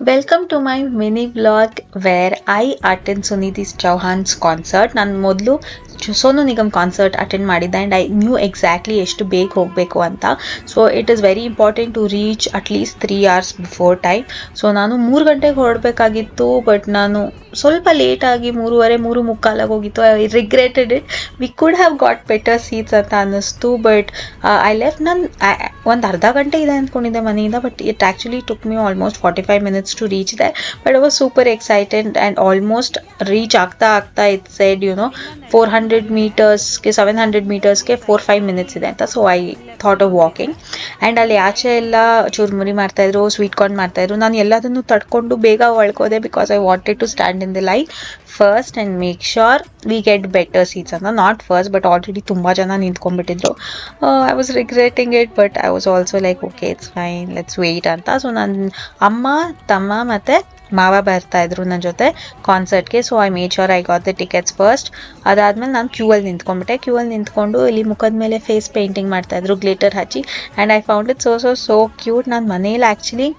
Welcome to my mini vlog where I attend Sunidhi Chauhan's concert. ನಾನು ಮೊದಲು Sonu Nigam concert attend ಮಾಡಿದ್ದೆ and I knew exactly ಎಷ್ಟು ಬೇಗ ಹೋಗಬೇಕು ಅಂತ. So it is very important to reach at least 3 hours before time. So ನಾನು 3 ಗಂಟೆಗೆ ಹೊರಡಬೇಕಾಗಿತ್ತು, but ನಾನು ಸ್ವಲ್ಪ ಲೇಟಾಗಿ 3:30 ಹೋಗಿತ್ತು. I regretted it. We could have got better seats ಅಂತ ಅನ್ನಿಸ್ತು, ಬಟ್ ಐ ಲೆಫ್ಟ್. ನಾನು ಒಂದು ಅರ್ಧ ಗಂಟೆ ಇದೆ ಅಂದ್ಕೊಂಡಿದ್ದೆ ಮನೆಯಿಂದ, but it actually took me almost 45 minutes to reach there. But I was super excited and almost reach ಆಗ್ತಾ it said 400 meters ಗೆ 700 meters ಗೆ 4-5 minutes ಇದೆ ಅಂತ. So I thought of walking. And ಅಲ್ಲಿ ಆಚೆ ಎಲ್ಲ ಚುರುಮುರಿ ಮಾಡ್ತಾಯಿದ್ರು, ಸ್ವೀಟ್ ಕಾರ್ನ್ ಮಾಡ್ತಾಯಿದ್ರು. ನಾನು ಎಲ್ಲದನ್ನು ತಡ್ಕೊಂಡು ಬೇಗ ಒಳ್ಕೋದೆ because I wanted to stand in the line first and make sure we get better seats ಅಂತ. ನಾಟ್ ಫಸ್ಟ್, ಬಟ್ ಆಲ್ರೆಡಿ ತುಂಬ ಜನ ನಿಂತ್ಕೊಂಡ್ಬಿಟ್ಟಿದ್ರು. I was regretting it, but I was also like okay it's fine, let's wait ಅಂತ. So ನನ್ನ ಅಮ್ಮ, ತಮ್ಮ ಮತ್ತು ಮಾವ ಬರ್ತಾಯಿದ್ರು ನನ್ನ ಜೊತೆ ಕಾನ್ಸರ್ಟ್ಗೆ. So I made sure I got the tickets first. ಅದಾದಮೇಲೆ ನಾನು ಕ್ಯೂವಲ್ಲಿ ನಿಂತ್ಕೊಂಡ್ಬಿಟ್ಟೆ. ಕ್ಯೂವಲ್ಲಿ ನಿಂತ್ಕೊಂಡು ಇಲ್ಲಿ ಮುಖದ ಮೇಲೆ ಫೇಸ್ ಪೇಂಟಿಂಗ್ ಮಾಡ್ತಾಯಿದ್ರು ಗ್ಲಿಟರ್ ಹಚ್ಚಿ. And I found it so cute. ನಾನು ಮನೇಲಿ ಆ್ಯಕ್ಚುಲಿ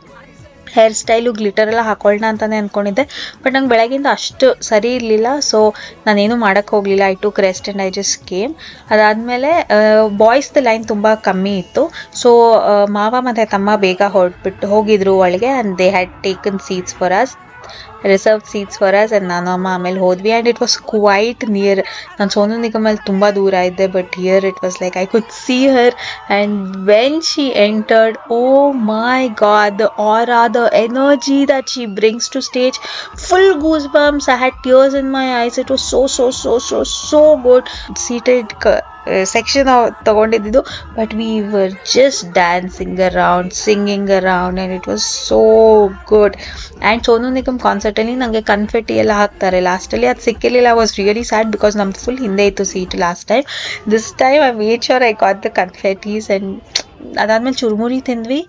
ಹೇರ್ ಸ್ಟೈಲು ಗ್ಲಿಟರ್ ಎಲ್ಲ ಹಾಕೊಳ್ಳೋಣ ಅಂತಲೇ ಅಂದ್ಕೊಂಡಿದ್ದೆ, ಬಟ್ ನಂಗೆ ಬೆಳಗಿಂದ ಅಷ್ಟು ಸರಿ ಇರಲಿಲ್ಲ. ಸೊ ನಾನೇನು ಮಾಡೋಕ್ಕೆ ಹೋಗಲಿಲ್ಲ. I took rest and I just came. ಅದಾದಮೇಲೆ ಬಾಯ್ಸ್ದು ಲೈನ್ ತುಂಬ ಕಮ್ಮಿ ಇತ್ತು. ಸೊ ಮಾವ ಮತ್ತು ತಮ್ಮ ಬೇಗ ಹೋಗಿದ್ರು ಒಳಗೆ, and they had taken seats for us, reserve seats for us. And ನಾನು ಅಮ್ಮ ಆಮೇಲೆ ಹೋದ್ವಿ. And it was quite near. ನಾನು ಸೋನು ನಿಗಮಲ್ಲಿ ತುಂಬ ದೂರ ಇದ್ದೆ, but here it was like I could see her. And when she entered, oh my god, the aura, the energy that she brings to stage, full goosebumps. I had tears in my eyes. It was so good. Seated section ತಗೊಂಡಿದ್ದು, but we were just dancing around, singing around, and it was so good. And Sonu Nigam ಕಾನ್ಸರ್ಟಲ್ಲಿ ನನಗೆ confetti ಎಲ್ಲ ಹಾಕ್ತಾರೆ. ಲಾಸ್ಟಲ್ಲಿ ಅದು ಸಿಕ್ಕಿರಲಿಲ್ಲ. I was really sad because ನಮ್ದು full ಹಿಂದೆ ಇತ್ತು seat last time. This time I made sure I got the confettis. And ಅದಾದಮೇಲೆ ಚುರುಮುರಿ ತಿಂದ್ವಿ.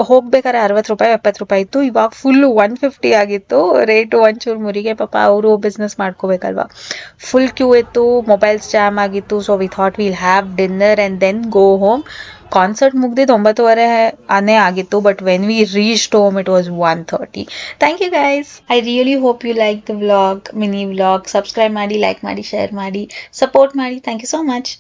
ಹೋಗ್ಬೇಕಾದ್ರೆ 60 ರೂಪಾಯಿ 70 ರೂಪಾಯಿ ಇತ್ತು. ಇವಾಗ ಫುಲ್ಲು 150 ಆಗಿತ್ತು ರೇಟು ಒಂಚೂರು ಮುರಿಗೆ. ಪಾಪ ಅವರು ಬಿಸ್ನೆಸ್ ಮಾಡ್ಕೋಬೇಕಲ್ವ. ಫುಲ್ ಕ್ಯೂ ಇತ್ತು, ಮೊಬೈಲ್ಸ್ ಜಾಮ್ ಆಗಿತ್ತು. So we thought will have dinner and then go home. Concert ಮುಗ್ದಿದ್ದು 9:30 ಆಗಿತ್ತು, but when we reached home it was 1:30. Thank you guys. I really hope you like the vlog, mini vlog. Subscribe ಮಾಡಿ, like ಮಾಡಿ, share ಮಾಡಿ, support ಮಾಡಿ. Thank you so much.